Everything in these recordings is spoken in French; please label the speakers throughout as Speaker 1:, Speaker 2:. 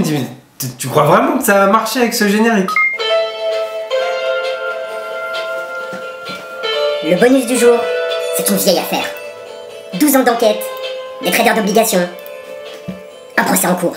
Speaker 1: me dit, mais tu crois vraiment que ça va marcher avec ce générique?
Speaker 2: Le bonus du jour, c'est une vieille affaire. 12 ans d'enquête, des traders d'obligations, un procès en cours.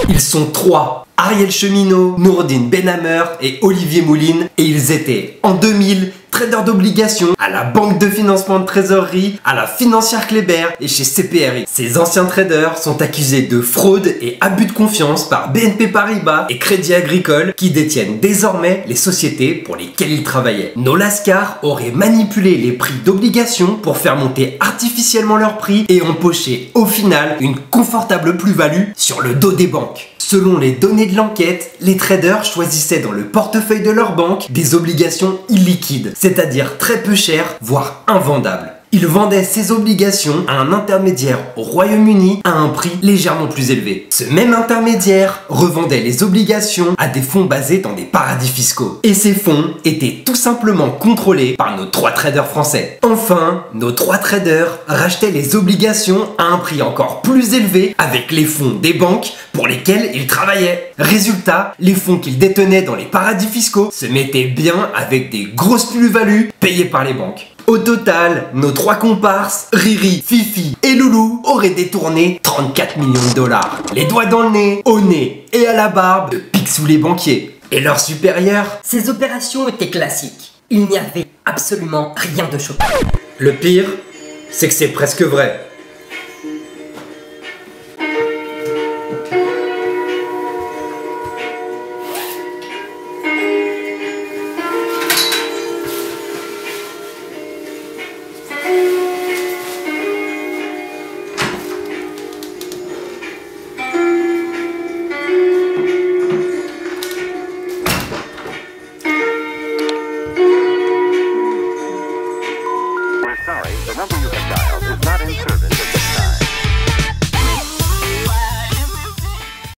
Speaker 1: Ils sont 3. Ariel Cheminot, Nourdine Benhammer et Olivier Mouline. Et ils étaient, en 2000, traders d'obligations à la banque de financement de trésorerie, à la financière Kléber et chez CPRI. Ces anciens traders sont accusés de fraude et abus de confiance par BNP Paribas et Crédit Agricole qui détiennent désormais les sociétés pour lesquelles ils travaillaient. Nos lascars auraient manipulé les prix d'obligations pour faire monter artificiellement leurs prix et empocher au final une confortable plus-value sur le dos des banques. Selon les données de l'enquête, les traders choisissaient dans le portefeuille de leur banque des obligations illiquides, c'est-à-dire très peu chères, voire invendables. Ils vendaient ces obligations à un intermédiaire au Royaume-Uni à un prix légèrement plus élevé. Ce même intermédiaire revendait les obligations à des fonds basés dans des paradis fiscaux. Et ces fonds étaient tout simplement contrôlés par nos 3 traders français. Enfin, nos 3 traders rachetaient les obligations à un prix encore plus élevé avec les fonds des banques pour lesquels ils travaillaient. Résultat, les fonds qu'ils détenaient dans les paradis fiscaux se mettaient bien avec des grosses plus-values payées par les banques. Au total, nos 3 comparses, Riri, Fifi et Loulou, auraient détourné 34 millions de dollars. Les doigts dans le nez, au nez et à la barbe de Picsou les banquiers. Et leurs supérieurs?
Speaker 3: Ces opérations étaient classiques. Il n'y avait absolument rien de choquant.
Speaker 1: Le pire, c'est que c'est presque vrai.
Speaker 4: Sorry, the number you have dialed is not